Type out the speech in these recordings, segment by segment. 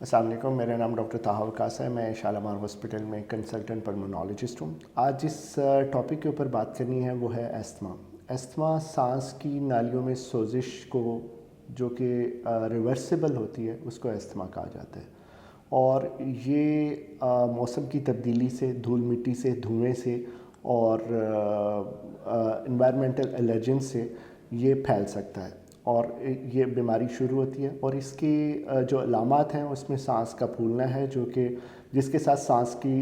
السلام علیکم، میرا نام ڈاکٹر طاہر وقاص ہے. میں شالمار ہاسپٹل میں کنسلٹنٹ پلمونالوجسٹ ہوں. آج جس ٹاپک کے اوپر بات کرنی ہے وہ ہے ایستھما. ایستھما سانس کی نالیوں میں سوزش کو جو کہ ریورسیبل ہوتی ہے اس کو ایستھما کہا جاتا ہے. اور یہ موسم کی تبدیلی سے، دھول مٹی سے، دھوئیں سے اور انوائرمنٹل الرجن سے یہ پھیل سکتا ہے اور یہ بیماری شروع ہوتی ہے. اور اس کی جو علامات ہیں اس میں سانس کا پھولنا ہے، جو کہ جس کے ساتھ سانس کی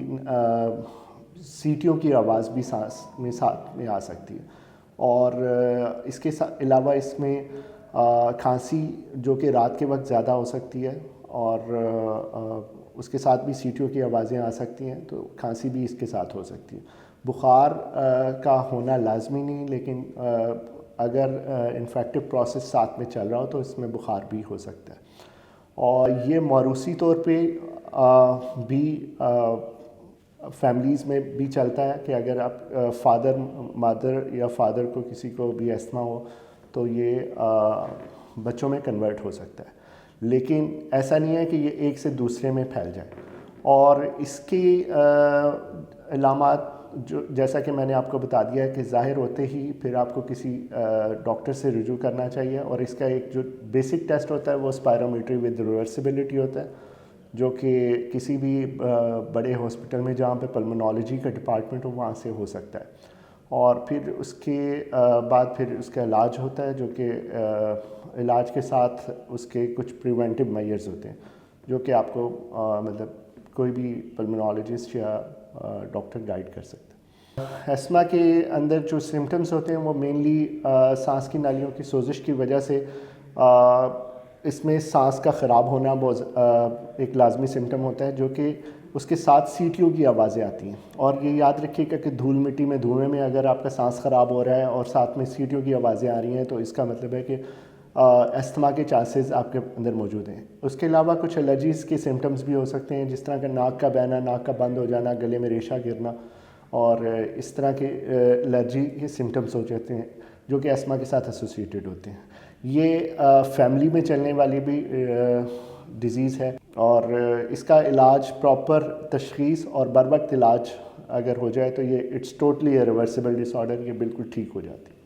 سیٹیوں کی آواز بھی سانس میں ساتھ میں آ سکتی ہے. اور اس کے علاوہ اس میں کھانسی جو کہ رات کے وقت زیادہ ہو سکتی ہے اور اس کے ساتھ بھی سیٹیوں کی آوازیں آ سکتی ہیں، تو کھانسی بھی اس کے ساتھ ہو سکتی ہے. بخار کا ہونا لازمی نہیں، لیکن اگر انفیکٹو پروسیس ساتھ میں چل رہا ہو تو اس میں بخار بھی ہو سکتا ہے. اور یہ موروثی طور پہ بھی فیملیز میں بھی چلتا ہے کہ اگر آپ مادر یا فادر کو کسی کو بھی ایستھما ہو تو یہ بچوں میں کنورٹ ہو سکتا ہے. لیکن ایسا نہیں ہے کہ یہ ایک سے دوسرے میں پھیل جائے. اور اس کی علامات جیسا کہ میں نے آپ کو بتا دیا ہے کہ ظاہر ہوتے ہی پھر آپ کو کسی ڈاکٹر سے رجوع کرنا چاہیے. اور اس کا ایک جو بیسک ٹیسٹ ہوتا ہے وہ اسپائرومیٹری ود ریورسیبلٹی ہوتا ہے، جو کہ کسی بھی بڑے ہاسپٹل میں جہاں پہ پلمونالوجی کا ڈپارٹمنٹ ہو وہاں سے ہو سکتا ہے. اور پھر اس کے بعد پھر اس کا علاج ہوتا ہے، جو کہ علاج کے ساتھ اس کے کچھ پریونٹیو میئرز ہوتے ہیں جو کہ آپ کو مطلب کوئی بھی پلمونالوجسٹ یا ڈاکٹر گائیڈ کر سکتے ہیں. ایستھما کے اندر جو سمٹمز ہوتے ہیں وہ مینلی سانس کی نالیوں کی سوزش کی وجہ سے اس میں سانس کا خراب ہونا بہت ایک لازمی سمٹم ہوتا ہے، جو کہ اس کے ساتھ سیٹیوں کی آوازیں آتی ہیں. اور یہ یاد رکھیے گا کہ دھول مٹی میں، دھوئیں میں اگر آپ کا سانس خراب ہو رہا ہے اور ساتھ میں سیٹیوں کی آوازیں آ رہی ہیں تو اس کا مطلب ہے کہ ایستھما کے چانسز آپ کے اندر موجود ہیں. اس کے علاوہ کچھ الرجیز کے سمٹمز بھی ہو سکتے ہیں، جس طرح کہ ناک کا بہنا، ناک کا بند ہو جانا، گلے میں ریشہ گرنا، اور اس طرح کے الرجی کے سمٹمز ہو جاتے ہیں جو کہ ایستھما کے ساتھ ایسوسیٹڈ ہوتے ہیں. یہ فیملی میں چلنے والی بھی ڈیزیز ہے، اور اس کا علاج پراپر تشخیص اور بر وقت علاج اگر ہو جائے تو یہ it's totally reversible disorder, یہ بالکل ٹھیک ہو جاتی ہے.